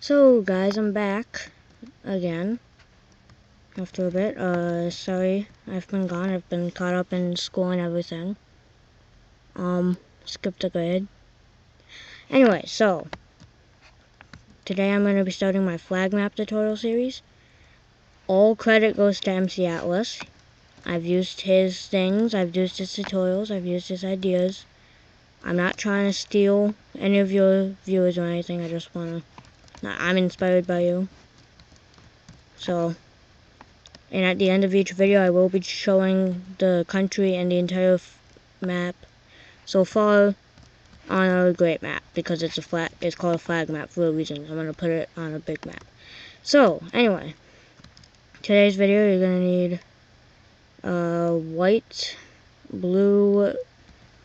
So guys, I'm back again after a bit. Sorry I've been gone. I've been caught up in school and everything. Skipped a grade. Anyway, so today I'm going to be starting my flag map tutorial series. All credit goes to MC Atlas. I've used his things, I've used his tutorials, I've used his ideas. I'm not trying to steal any of your viewers or anything. I just want to... I'm inspired by you. So... and at the end of each video, I will be showing the country and the entire map so far on a great map, because it's called a flag map for a reason. I'm gonna put it on a big map. So anyway, today's video you're gonna need white, blue,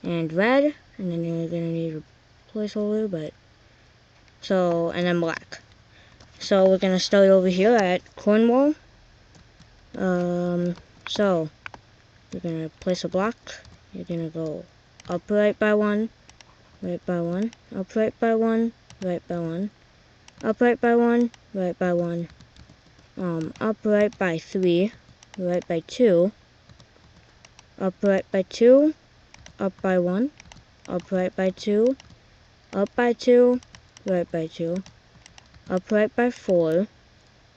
and red, and then you're gonna need a placeholder, and then black. So we're gonna start over here at Cornwall. So you're gonna place a block. You're gonna go upright by one, right by one, upright by one, right by one, upright by one, right by one, upright by three, right by two, upright by two, up by one, upright by two, up by two, right by two, upright by four,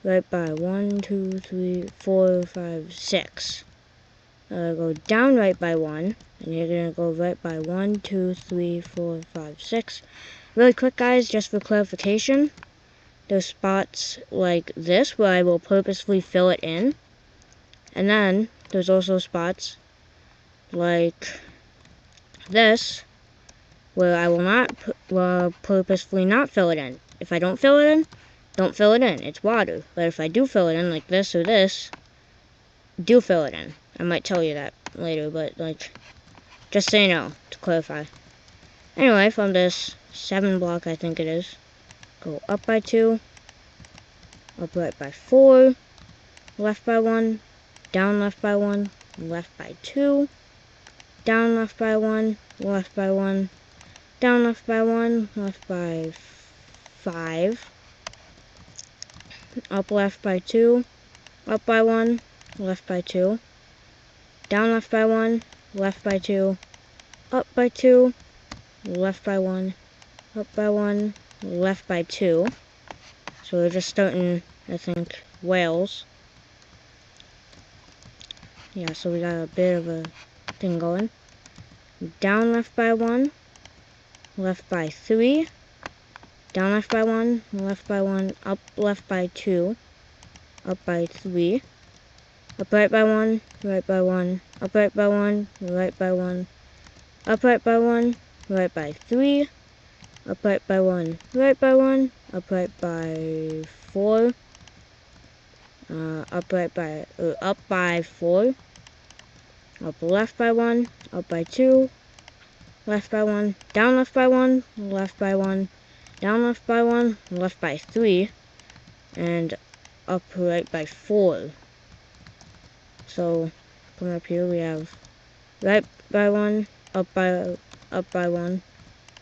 right by 1, 2, 3, 4, 5, 6. Go down right by 1, and you're going to go right by 1, 2, 3, 4, 5, 6. Really quick, guys, just for clarification, there's spots like this where I will purposefully fill it in. And then there's also spots like this where I will not purposefully not fill it in. If I don't fill it in, don't fill it in. It's water. But if I do fill it in, like this or this, do fill it in. I might tell you that later, but just so you know, to clarify. Anyway, from this 7 block, I think it is, go up by 2, up right by 4, left by 1, down left by 1, left by 2, down left by 1, left by 1, down left by 1, left by 5, up left by 2, up by 1, left by 2, down left by 1, left by 2, up by 2, left by 1, up by 1, left by 2. So we're just starting, I think, Wales. Yeah, so we got a bit of a thing going. Down left by 1, left by 3, down left by 1, left by 1, up left by 2, up by 3, up right by 1, right by 1, up right by 1, right by 1, up right by 1, right by 3, up right by 1, right by 1, up right by 4, up by 4, up left by 1, up by 2, left by 1, down left by 1, left by 1, down left by 1, left by 3, and up right by 4. So, coming up here we have right by 1, up by 1,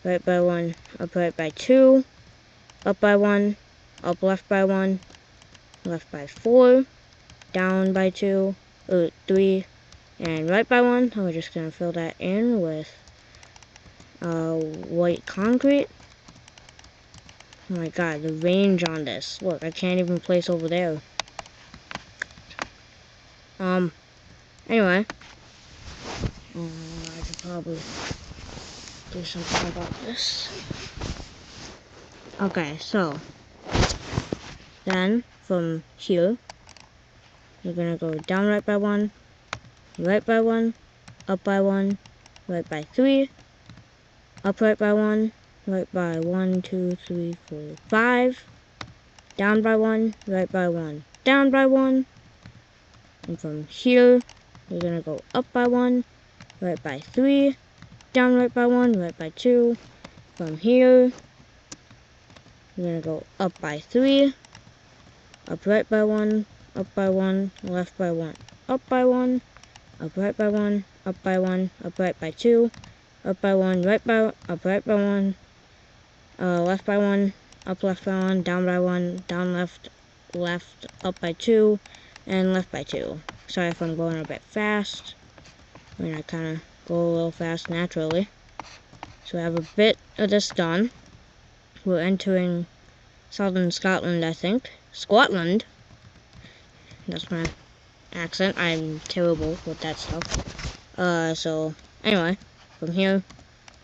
right by 1, up right by 2, up by 1, up left by 1, left by 4, down by 2, 3, and right by 1. We're just going to fill that in with white concrete. Oh my god, the range on this. Look, I can't even place over there. Anyway. I could probably do something about this. Okay, so. Then, from here, you're gonna go down right by 1, right by 1, up by 1, right by 3, up right by 1, right by 1, 2, 3, 4, 5, down by 1, right by 1, down by 1, and from here, you're gonna go up by 1, right by 3, down right by 1, right by 2, from here, you're gonna go up by 3, up right by 1, up by 1, left by 1, up by 1, up right by 1, up by 1, up right by 2, up by 1, up right by 1, left by 1, up left by 1, down by 1, down left, left, up by 2, and left by 2. Sorry if I'm going a bit fast. I mean, I kind of go a little fast naturally. So I have a bit of this done. We're entering southern Scotland, I think. Scotland? That's my accent. I'm terrible with that stuff. So, anyway, from here,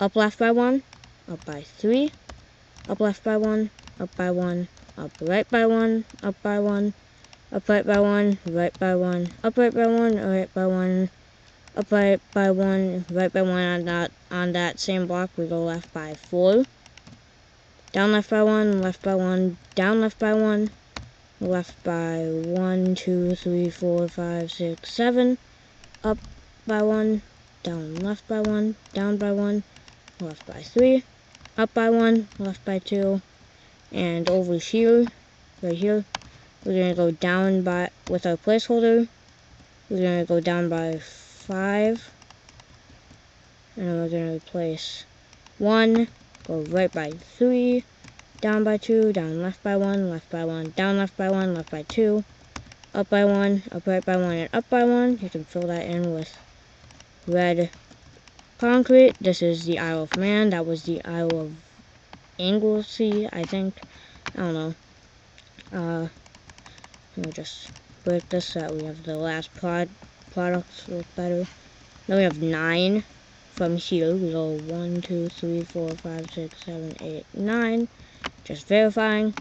up left by 1, up by 3, up left by 1, up by 1, up right by 1, up by 1, up right by 1, right by 1, up right by 1, right by 1, up right by 1, right by 1. On that same block, we go left by 4. Down left by 1, left by 1, down left by 1, left by 1, 2, 3, 4, 5, 6, 7, up by 1, down left by 1, down by 1, left by 3, up by 1, left by 2, and over here, right here, we're going to go down by, with our placeholder, we're going to go down by 5, and then we're going to replace 1, go right by 3, down by 2, down left by 1, left by 1, down left by 1, left by 2, up by 1, up right by 1, and up by 1. You can fill that in with red concrete. This is the Isle of Man. That was the Isle of Anglesey, I think. I don't know. We'll just break this so that we have the last products look better. Then we have 9 from here. We go 1, 2, 3, 4, 5, 6, 7, 8, 9. Just verifying.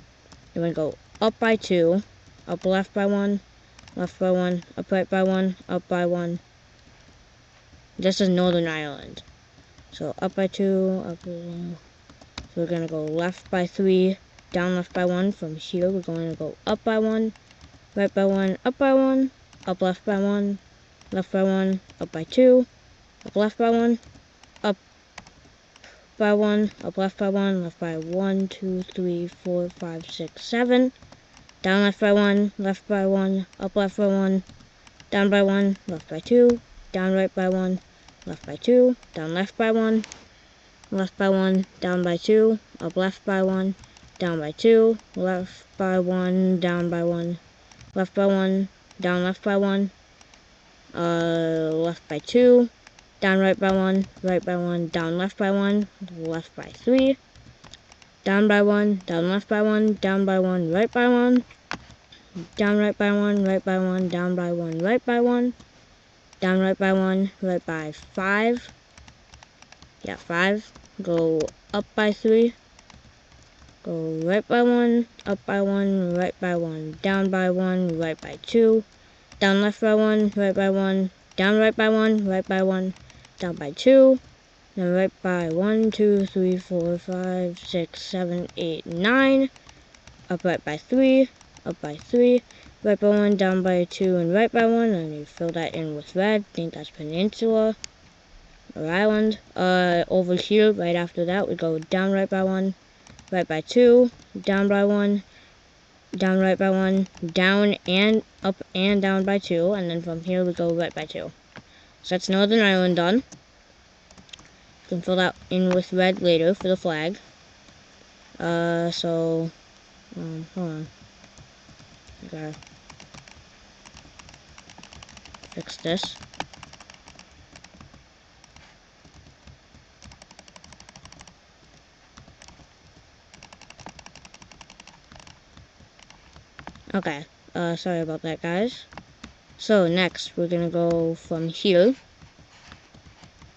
Then we go up by 2, up left by 1, left by 1, up right by 1, up by 1. This is Northern Ireland. So up by 2, up by 1. So we're going to go left by 3, down left by 1. From here, we're going to go up by 1, right by 1, up by 1, up left by 1, left by 1, up by 2, up left by 1, up by 1, up left by 1, left by 1, 2, 3, 4, 5, 6, 7, down left by 1, left by 1, up left by 1, down by 1, left by 2, down right by 1, left by 2, down left by 1, left by 1, down by 2, up left by 1, down by 2, left by 1, down by 1, left by 1, down left by 1, left by 2, down right by 1, right by 1, down left by 1, left by 3, down by 1, down left by 1, down by 1, right by 1, down right by 1, right by 1, down by 1, right by 1, down right by 1, right by 5, yeah, 5, go up by 3, go right by 1, up by 1, right by 1, down by 1, right by 2, down left by 1, right by 1, down right by 1, right by 1, down by 2, then right by 1, 2, 3, 4, 5, 6, 7, 8, 9, up right by 3, up by 3, right by 1, down by 2, and right by 1, and you fill that in with red. I think that's peninsula or island. Over here, right after that, we go down right by 1, right by 2, down by 1, down right by 1, down and up and down by 2, and then from here we go right by 2. So that's Northern Ireland done. You can fill that in with red later for the flag. Hold on. I gotta fix this. Okay, sorry about that, guys. So next, we're gonna go from here.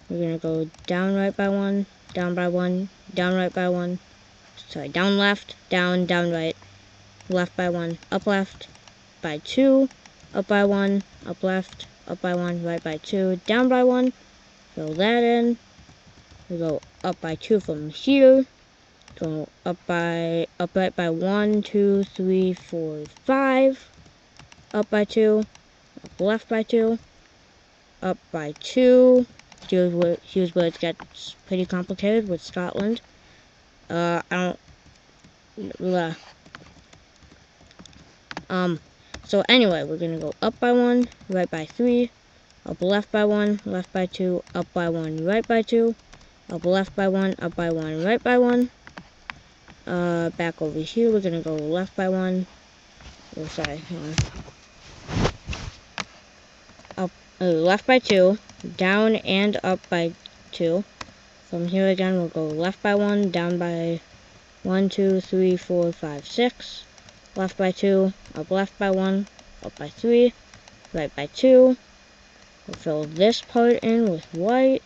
We're gonna go down right by 1, down by 1, down right by 1. Sorry, down left, down right, left by 1, up left by 2, up by 1, up left, up by 1, right by 2, down by 1. Fill that in. We go up by 2 from here. Go up right by 1, 2, 3, 4, 5. Up by 2. Up left by 2. Up by 2. Here's where it gets pretty complicated with Scotland. So anyway, we're gonna go up by 1, right by 3, up left by 1, left by 2, up by 1, right by 2, up left by 1, up by 1, right by 1. back over here, we're gonna go left by 1. Oh, sorry, hang on. Up, left by 2, down and up by 2. From here again, we'll go left by 1, down by 1, 2, 3, 4, 5, 6. Left by 2, up left by 1, up by 3, right by 2. We'll fill this part in with white.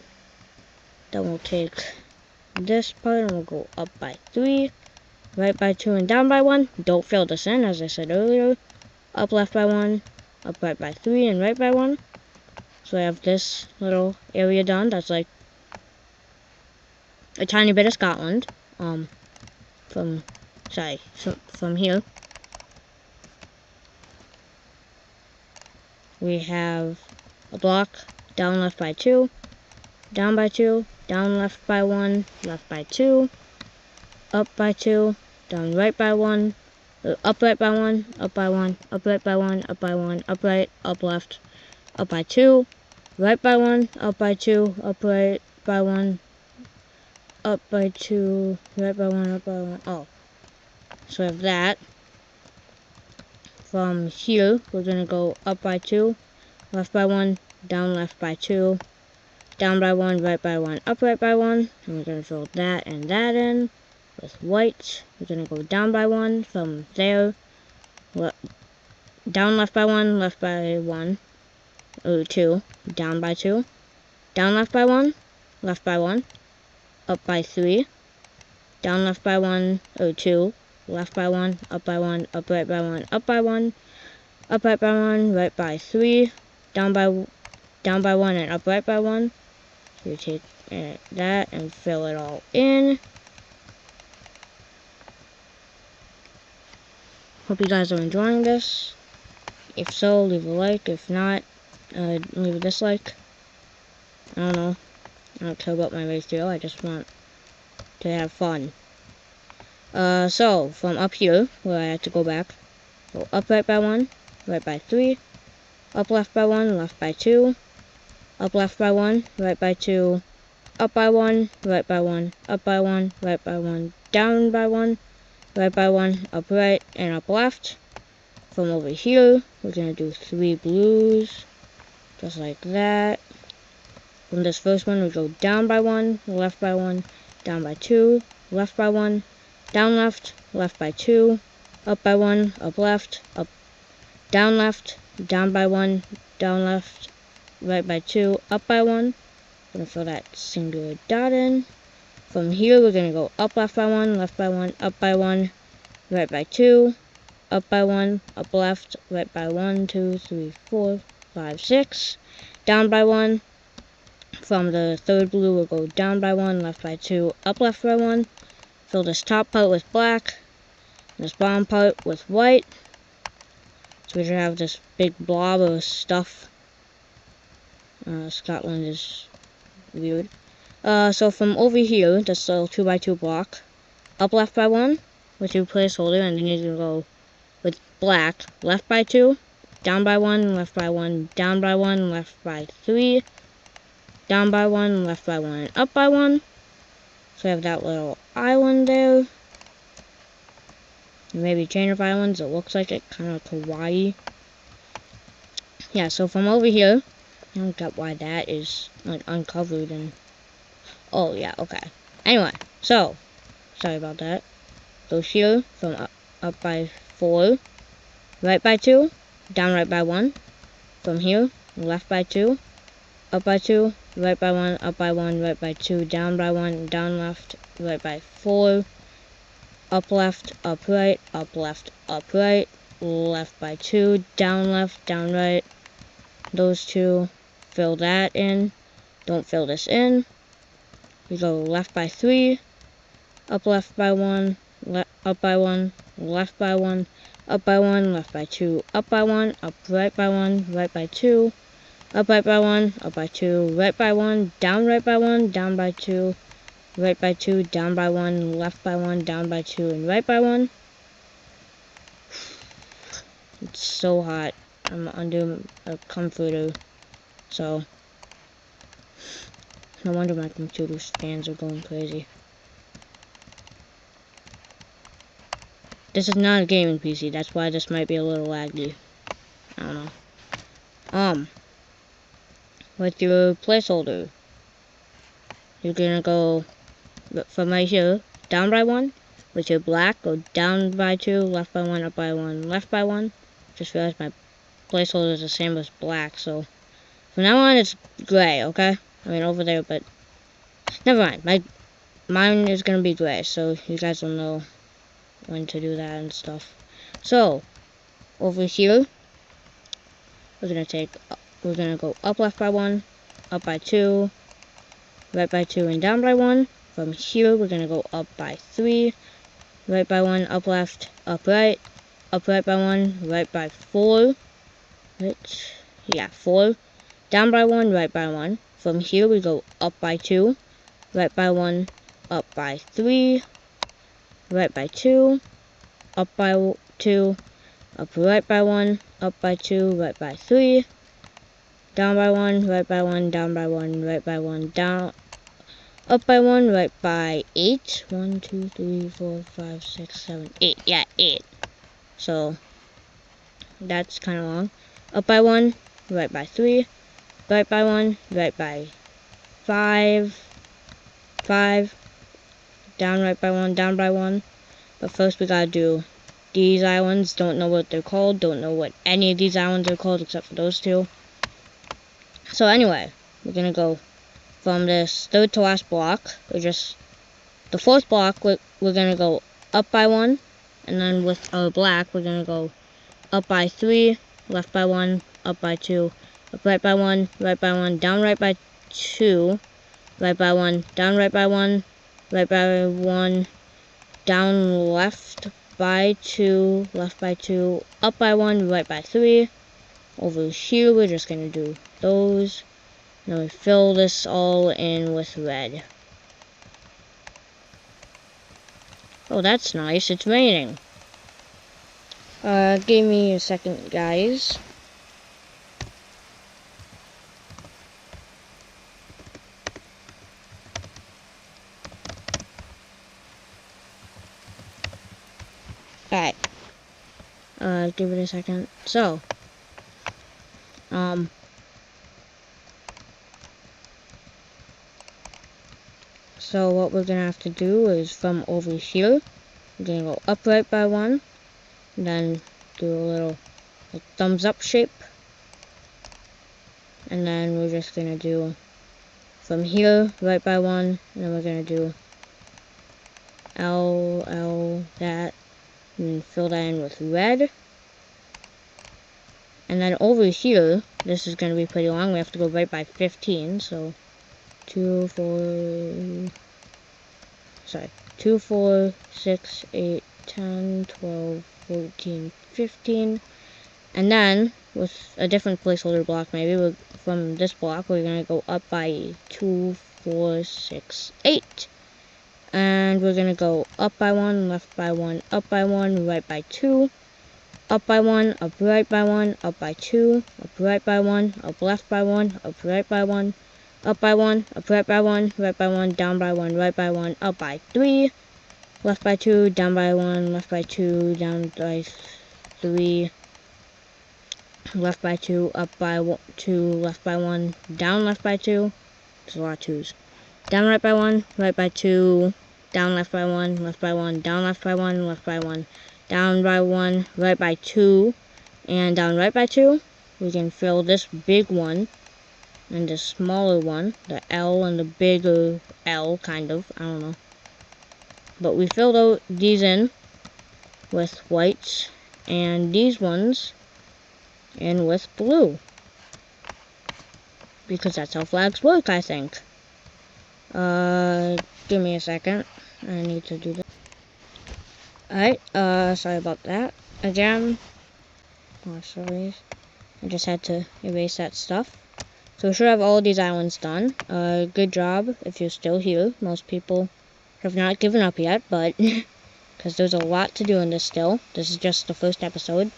Then we'll take this part and we'll go up by 3, right by 2, and down by 1. Don't fill this in, as I said earlier. Up left by 1, up right by 3, and right by 1. So I have this little area done. That's like a tiny bit of Scotland. From here. We have a block down left by 2, down by 2, down left by 1, left by 2, up by 2, down right by 1, up right by 1, up by 1, up right by 1, up by 1, up right, up left, up by 2, right by 1, up by 2, up right by 1, up by 2, right by 1, up by 1. Oh, so we have that. From here, we're gonna go up by 2, left by 1, down left by 2, down by 1, right by 1, up right by 1. And we're gonna fill that and that in with white. We're gonna go down by 1 from there, down left by 1, left by 1, 2, down by 2, down left by 1, left by 1, up by 3, down left by 1, 2, left by 1, up by 1, up right by 1, up by 1, up right by 1, right by 3, down by 1 and up right by 1. So you take that and fill it all in. Hope you guys are enjoying this. If so, leave a like. If not, leave a dislike. I don't know. I don't care about my ratio. I just want to have fun. So from up here, where I had to go back, go up right by 1, right by 3, up left by 1, left by 2, up left by 1, right by 2, up by 1, right by 1, up by 1, right by 1, down by 1, right by 1, up right, and up left. From over here, we're gonna do 3 blues, just like that. From this first one, we go down by 1, left by 1, down by 2, left by 1, down left, left by 2, up by 1, up left, up, down by 1, down left, right by 2, up by 1. Gonna fill that singular dot in. From here, we're gonna go up left by 1, left by 1, up by 1, right by 2, up by 1, up left, right by 1, 2, 3, 4, 5, 6, down by 1. From the third blue, we'll go down by 1, left by 2, up left by 1. Fill this top part with black, and this bottom part with white. So we should have this big blob of stuff. Scotland is weird. So from over here, this little 2x2 block, up left by 1 with your placeholder, and then you can go with black, left by 2, down by 1, left by 1, down by 1, left by 3, down by 1, left by 1, and up by 1. So we have that little island there. Maybe chain of islands, it looks like it, kind of kawaii. Yeah, so from over here, I don't get why that is like uncovered and oh yeah, okay. Anyway, so sorry about that. Go here from up by 4, right by 2, down right by 1. From here, left by 2, up by 2, right by 1, up by 1, right by 2, down by 1, down left, right by 4, up left, up right, up left, up right, left by 2, down left, down right. Those two, fill that in. Don't fill this in. We go left by 3, up left by 1, up by 1, left by 1, up by 1, left by 2, up by 1, up right by 1, right by 2, up right by 1, up by 2, right by 1, down right by 1, down by 2, right by 2, down by 1, left by 1, down by 2, and right by 1. It's so hot. I'm under a comforter, so no wonder my computer's fans are going crazy. this is not a gaming PC. That's why this might be a little laggy. I don't know. With your placeholder, you're gonna go from right here, down by 1. With your black, go down by 2, left by 1, up by 1, left by 1. Just realized my placeholder is the same as black, so from now on it's gray, okay? I mean over there, but never mind. Mine is gonna be gray, so you guys will know when to do that and stuff. So over here, we're gonna go up left by 1, up by 2, right by 2, and down by 1. From here, we're gonna go up by 3, right by 1, up left, up right by 1, right by 4. Right, yeah, 4. Down by 1, right by 1. From here, we go up by 2, right by 1, up by 3, right by 2, up by 2, up right by 1, up by 2, right by 3, down by 1, right by 1, down by 1, right by 1, down, up by 1, right by 8. 1, 2, 3, 4, 5, 6, 7, 8. Yeah, 8. So that's kind of long. Up by 1, right by 3, right by 1, right by 5, down right by 1, down by 1. But first we gotta do these islands. Don't know what they're called. Don't know what any of these islands are called except for those two. So anyway, we're gonna go from this third to last block. The fourth block, we're gonna go up by 1. And then with our black, we're gonna go up by 3, left by 1, up by 2, up right by 1, right by 1, down right by 2, right by 1, down right by 1, right by 1, down left by 2, left by 2, up by 1, right by 3. Over here, we're just gonna do those. Now we fill this all in with red. Oh, that's nice. It's raining. Give me a second, guys. Alright. Give it a second. So, so what we're gonna have to do is from over here, we're gonna go up right by 1, and then do a little thumbs up shape, and then we're just gonna do from here right by 1, and then we're gonna do L, that, and fill that in with red. And then over here, this is gonna be pretty long. We have to go right by 15, so 2, 4, 6, 8, 10, 12, 14, 15. And then, with a different placeholder block maybe, from this block, we're going to go up by 2, 4, 6, 8. And we're going to go up by 1, left by 1, up by 1, right by 2. Up by 1, up right by 1, up by 2, up right by 1, up left by 1, up right by 1, up by 1, up right by 1, right by 1, down by 1, right by 1, up by 3, left by 2, down by 1, left by 2, down by 3, left by 2, up by 2, left by 1, down left by 2. There's a lot of 2s. Down right by 1, right by 2, down left by 1, left by 1, down left by 1, left by 1, down by 1, right by 2, and down right by 2. We can fill this big one and the smaller one, the L and the bigger L, kind of, I don't know. But we filled these in with whites, and these ones in with blue. Because that's how flags work, I think. Give me a second. I need to do that. Alright, sorry about that. Again. Oh, sorry. I just had to erase that stuff. So we should have all of these islands done. Good job if you're still here. Most people have not given up yet, but because there's a lot to do in this still. This is just the first episode.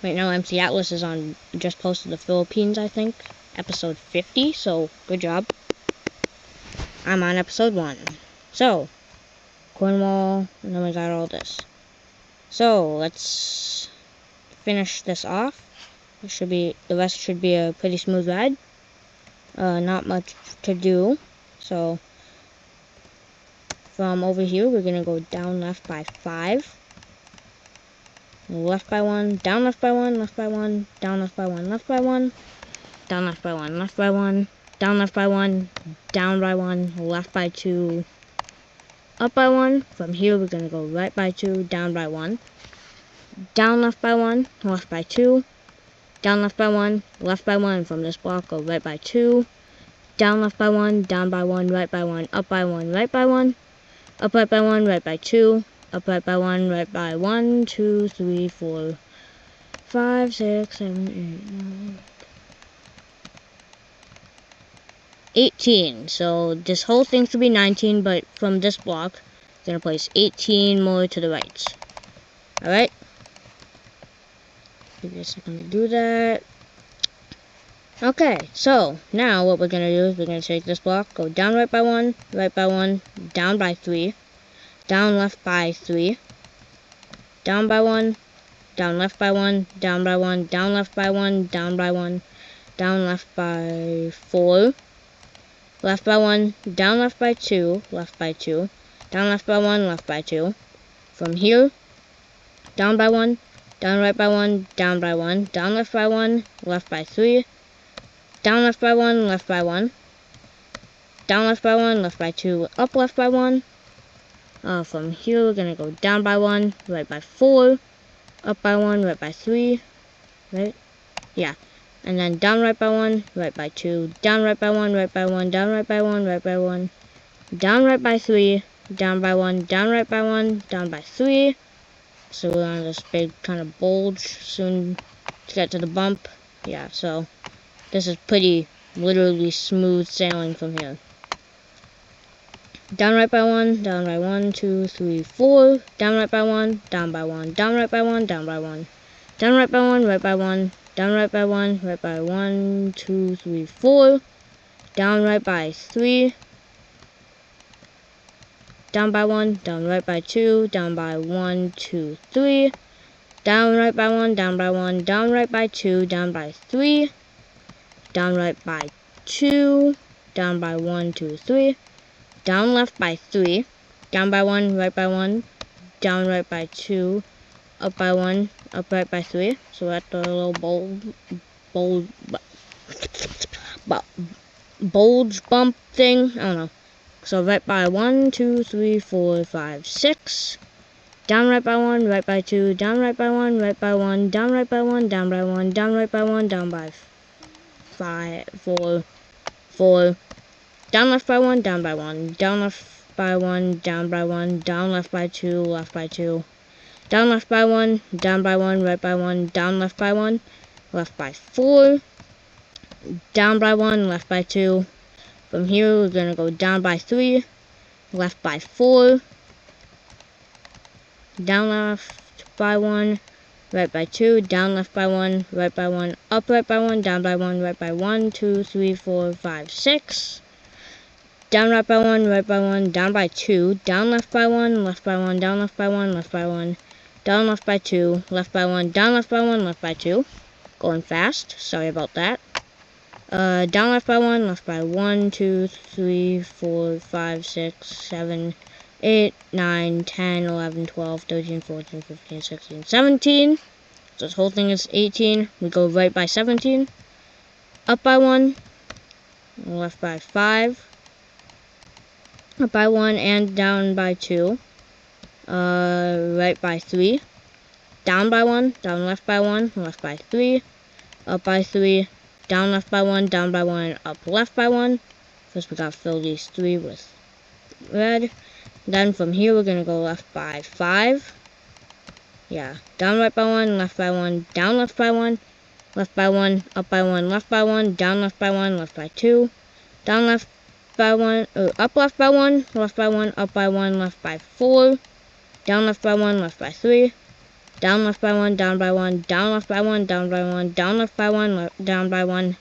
Right now, MC Atlas is just posted the Philippines, I think. Episode 50, so good job. I'm on episode 1. So, Cornwall, and then we got all this. So let's finish this off. The rest should be a pretty smooth ride. Not much to do. So from over here, we're gonna go down left by 5. Left by 1, down left by 1, left by 1, down left by 1, left by 1, down left by 1, left by 1, down left by 1, down by 1, left by 2, up by 1. From here we're going to go right by 2, down by 1, down left by 1, left by 2, down left by 1, left by 1. From this block go right by 2, down left by 1, down by 1, right by 1, up by 1, right by 1, up right by 1, right by 2, up right by 1, right by 1, 2, 3, 4, 5, 6, 7, 8, 9, 18. So this whole thing should be 19, but from this block, I'm going to place 18 more to the right. Alright? Give me a second to do that. Okay, so now what we're going to do is we're going to take this block, go down right by 1, down by 3, down left by 3, down by 1, down left by 1, down by 1, down left by 1, down by 1, down left by 4, left by 1, down left by 2, left by 2, down left by 1, left by 2. From here, down by 1, down right by 1, down by 1, down left by 1, left by 3, down left by 1, left by 1, down left by 1, left by 2, up left by 1. From here, we're going to go down by 1, right by 4, up by 1, right by 3, right? Yeah. And then down right by 1, right by 2, down right by 1, right by 1, down right by 1, right by 1, down right by 3, down by 1, down right by 1, down by 3. So we're on this big kind of bulge soon to get to the bump. Yeah, so this is pretty literally smooth sailing from here. Down right by 1, down by 1, 2, 3, 4, down right by 1, down by 1, down right by 1, down by 1, down right by 1, right by 1, down right by 1, right by 1, 2, 3, 4, down right by 3, down by 1, down right by 2, down by 1, 2, 3, down right by 1, down by 1, down right by 2, down by 3, down right by 2, down by 1, 2, 3, down left by 3, down by 1, right by 1, down right by 2, up by 1, up right by 3. So that's the little bulge bump thing. I don't know. So right by 1, 2, 3, 4, 5, 6. Down right by 1, right by 2, down right by 1, right by 1, down right by 1, down by 1, down right by 1, down by 5, 4, 4. Down left by 1, down by 1, down left by 1, down by 1, down left by 2, left by 2. Down left by 1, down by 1, right by 1, down left by 1, left by 4. Down by 1, left by 2. From here, we're going to go down by 3, left by 4. Down left by 1, right by 2, down left by 1, right by 1, up right by 1, down by 1, right by 1, 2, 3, 4, 5, 6. Down right by 1, right by 1, down by 2, down left by 1, left by 1, down left by 1, left by 1, down left by 2, left by 1, down left by 1, left by 2. Going fast, sorry about that. Down left by 1, left by 1, 2, 3, 4, 5, 6, 7, 8, 9, 10, 11, 12, 13, 14, 15, 16, 17. So this whole thing is 18. We go right by 17. Up by 1, left by 5. Up by 1 and down by 2. Right by 3. Down by 1, down left by 1, left by 3. Up by 3. Down left by 1, down by 1, up left by 1. First we gotta fill these 3 with red. Then from here we're gonna go left by 5. Yeah. Down right by 1, left by 1, down left by 1, left by 1, up by 1, left by 1, down left by 1, left by 2. Down left by 1, up left by 1, left by 1, up by 1, left by 4. Down left by 1, left by 3. Down left by 1, down by 1, down left by 1, down by 1, down left by 1, down by 1,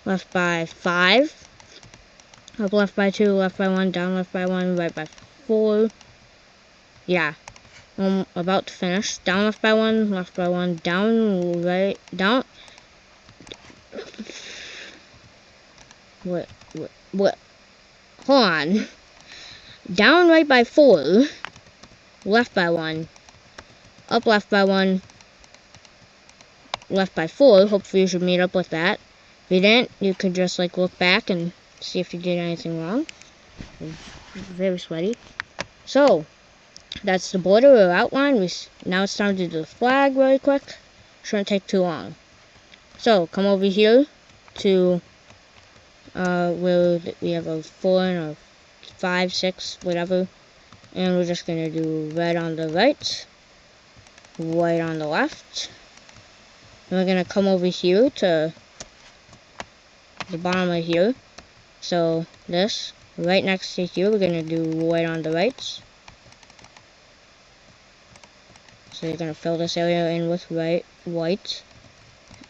left by 5. Up left by 2, left by 1, down left by 1, right by 4. yeah. I'm about to finish. Down, left by one, down, right, down. What? Hold on. Down, right by 4. Left by 1. Up, left by 1. Left by 4. Hopefully you should meet up with that. If you didn't, you could just like look back and see if you did anything wrong. Very sweaty. So, that's the border or outline. Now it's time to do the flag really quick. Shouldn't take too long. So, come over here to where we have a 4 and a 5, 6, whatever. And we're just going to do red on the right, white on the left. And we're going to come over here to the bottom right here. So, this, right next to here, we're going to do white on the right. So you're going to fill this area in with white,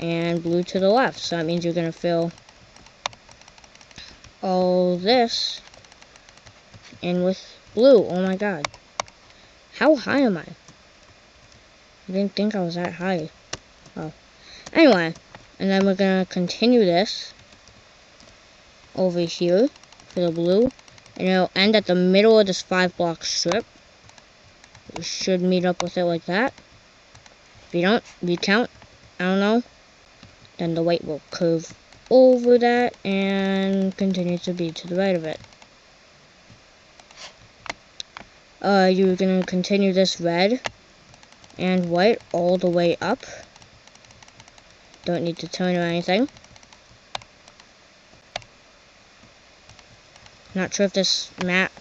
and blue to the left. So that means you're going to fill all this in with blue. Oh my god. How high am I? I didn't think I was that high. Oh. Anyway, and then we're going to continue this over here for the blue. And it'll end at the middle of this 5-block strip. You should meet up with it like that. If you don't, if you count, I don't know, then the white will curve over that and continue to be to the right of it. You're going to continue this red and white all the way up. Don't need to turn or anything. Not sure if this map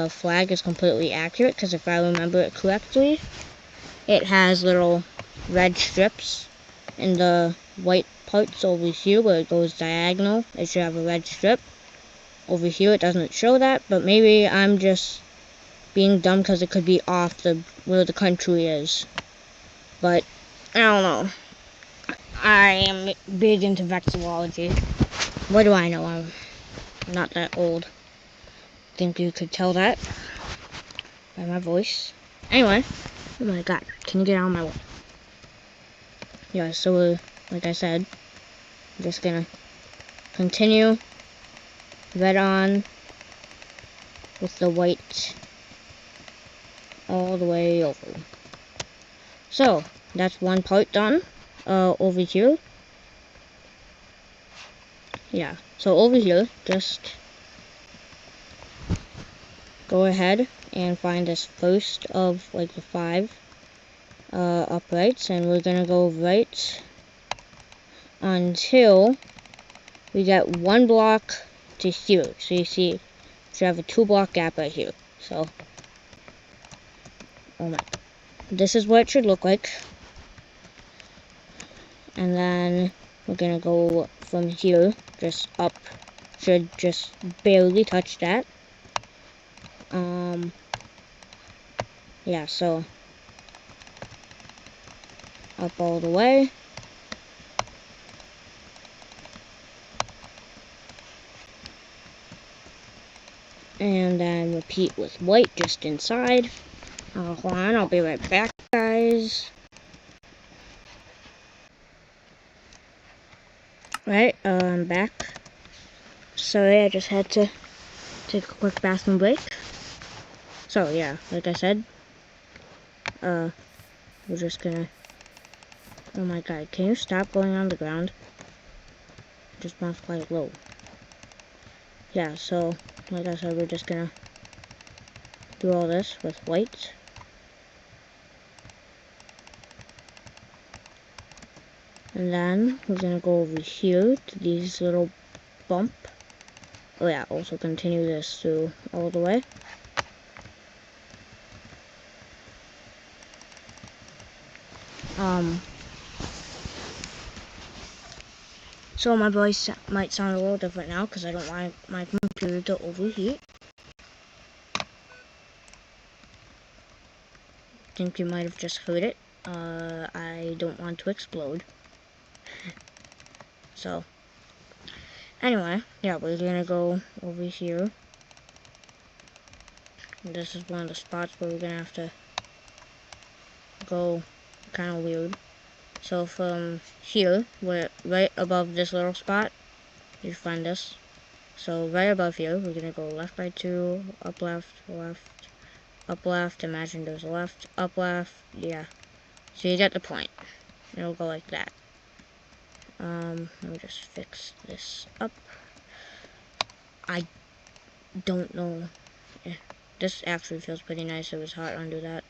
flag is completely accurate, because if I remember it correctly, it has little red strips in the white parts over here where it goes diagonal. It should have a red strip. Over here it doesn't show that, but maybe I'm just being dumb because it could be off where the country is. But I don't know. I am big into vexillology. What do I know? I'm not that old. I think you could tell that by my voice. Anyway, oh my god, can you get out of my way? Yeah, so we're, like I said, I'm just gonna continue red on with the white all the way over. So, that's one part done. Over here. Yeah, so over here, just go ahead and find this first of like the 5 uprights, and we're gonna go right until we get 1 block to here. So you see, you have a 2-block gap right here. So, oh my, this is what it should look like. And then we're gonna go from here, just up. Should just barely touch that. Yeah, so up all the way. And then repeat with white just inside. Hold on, I'll be right back, guys. Right, I'm back. Sorry, I just had to take a quick bathroom break. So, yeah, like I said, we're just gonna... Oh my god, can you stop going on the ground? Just bounce quite low. Yeah, so, like I said, we're just gonna do all this with white. And then we're gonna go over here to these little bump. Oh yeah, also continue this through all the way. So my voice might sound a little different now because I don't want my computer to overheat. I think you might have just heard it. I don't want to explode. So, anyway, yeah, we're gonna go over here. This is one of the spots where we're gonna have to go kind of weird. So from here, we're right above this little spot. You find this. So right above here, we're gonna go left by 2, up left, left, up left. Imagine there's a left, up left. Yeah. So you get the point. It'll go like that. Let me just fix this up. I don't know. Yeah, this actually feels pretty nice. It was hot under that.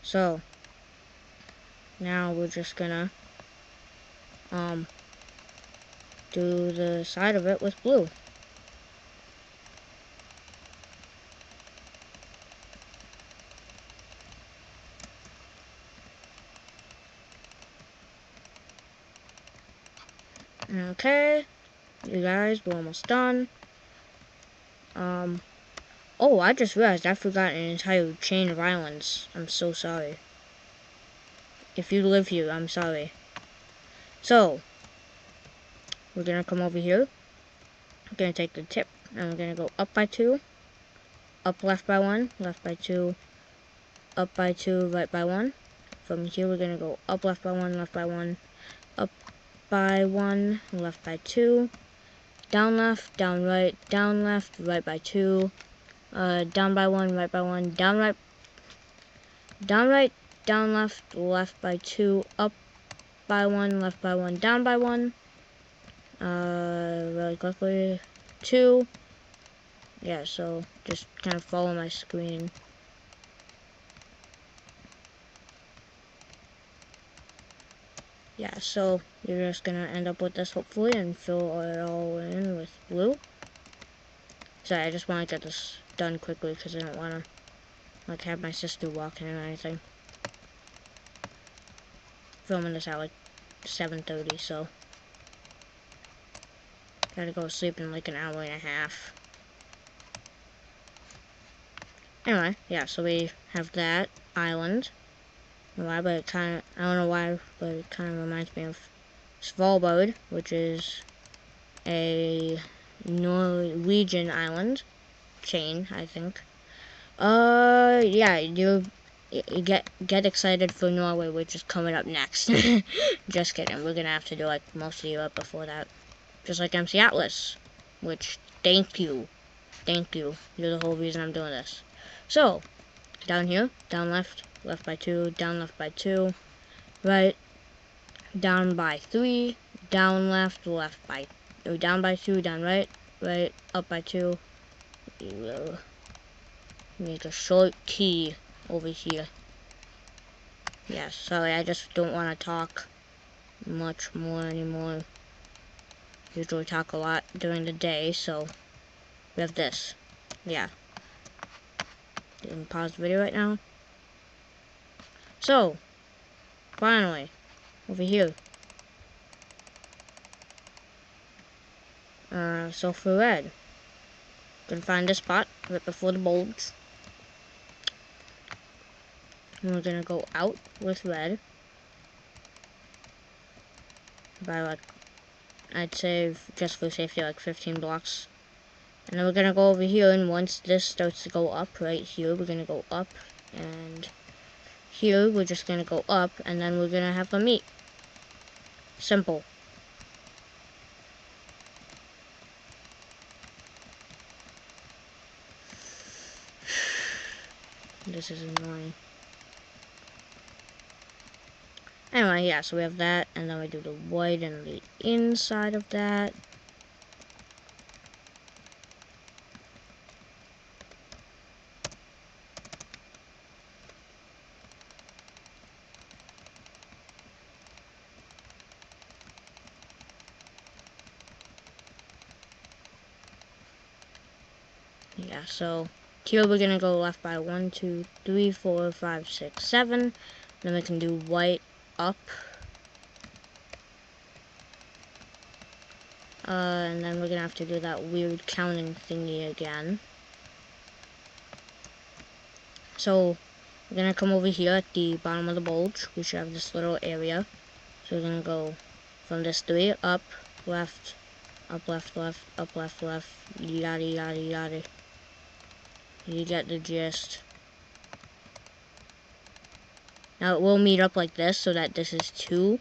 So now we're just gonna do the side of it with blue. Okay, you guys, we're almost done. Oh, I just realized I forgot an entire chain of islands. I'm so sorry. If you live here, I'm sorry. So, we're gonna come over here. We're gonna take the tip, and we're gonna go up by 2, up left by 1, left by 2, up by 2, right by 1. From here, we're gonna go up left by 1, left by 1, up by 1, left by 2, down left, down right by 2, down by 1, right by 1, down right, down left, left by 2, up by 1, left by 1, down by 1, really quickly, 2, yeah, so just kind of follow my screen. Yeah, so you're just gonna end up with this hopefully and fill it all in with blue. Sorry, I just want to get this done quickly because I don't want to like have my sister walk in or anything. Filming this at like 7:30, so gotta go to sleep in like an hour and a half. Anyway, yeah, so we have that island. Why, but it kind of, I don't know why, but it kind of reminds me of Svalbard, which is a Norwegian island chain, I think. Yeah, you get excited for Norway, which is coming up next. Just kidding. We're gonna have to do like most of Europe before that, just like MC Atlas. Which, thank you. You're the whole reason I'm doing this. So, down here, down left, left by 2, down left by 2, right, down by 3, down left, left by, or down by 2, down right, right, up by 2. Make a short key over here. Yeah, sorry, I just don't want to talk much more anymore. Usually talk a lot during the day, so we have this. Yeah. Didn't pause the video right now. So, finally, over here. So for red, gonna find this spot right before the bulge. And we're gonna go out with red. By like, I'd say just for safety, like 15 blocks. And then we're gonna go over here, and once this starts to go up, right here, we're gonna go up, and here we're just gonna go up, and then we're gonna have them meet. Simple. This is annoying. Anyway, yeah, so we have that, and then we do the white and the inside of that. Yeah, so here we're gonna go left by 1, 2, 3, 4, 5, 6, 7. Then we can do white up. And then we're gonna have to do that weird counting thingy again. So we're gonna come over here at the bottom of the bulge. We should have this little area. So we're gonna go from this 3 up, left, left, up, left, yada, yada, yada. You get the gist. Now it will meet up like this, so that this is 2.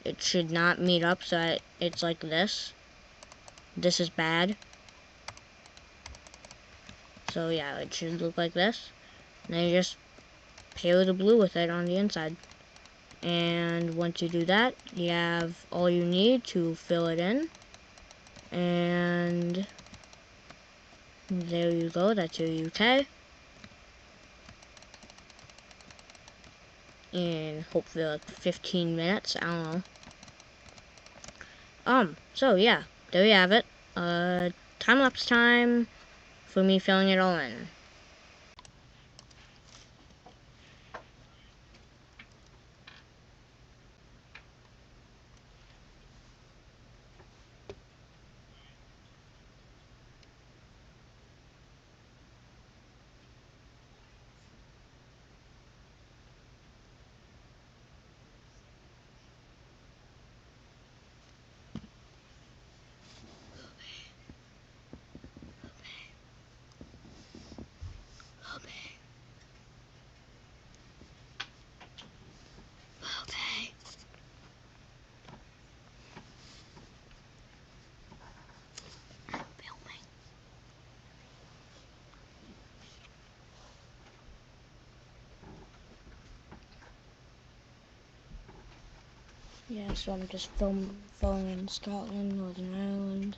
It should not meet up so that it's like this. This is bad. So yeah, it should look like this. And then you just pair the blue with it on the inside. And once you do that, you have all you need to fill it in. And there you go, that's your UK. In hopefully like 15 minutes, I don't know. So yeah, there you have it. Time-lapse time for me filling it all in. Okay. I'm filming. Yeah, so I'm just filming in Scotland, Northern Ireland.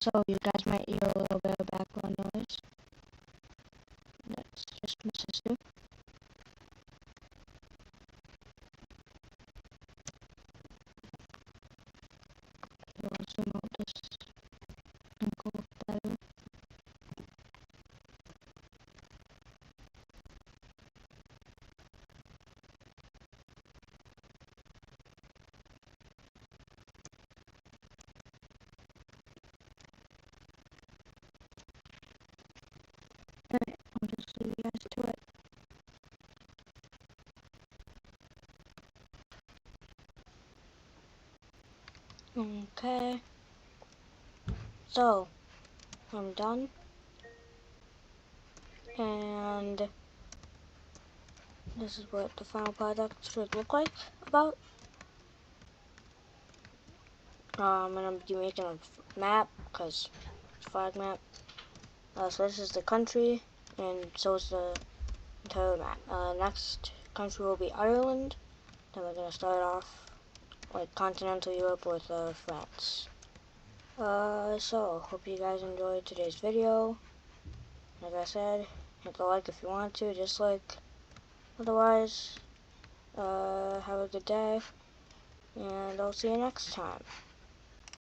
So you guys might hear a little bit of background noise. That's just my sister. You want to zoom out this and go better. Alright, I'll just leave you guys to it. Okay. So, I'm done. And this is what the final product should look like about. And I'm making a map, because it's a flag map. So this is the country, and so is the entire map. Next country will be Ireland. Then we're going to start off like continental Europe with France. So hope you guys enjoyed today's video. Like I said, hit the like if you want to, dislike. Otherwise, have a good day, and I'll see you next time.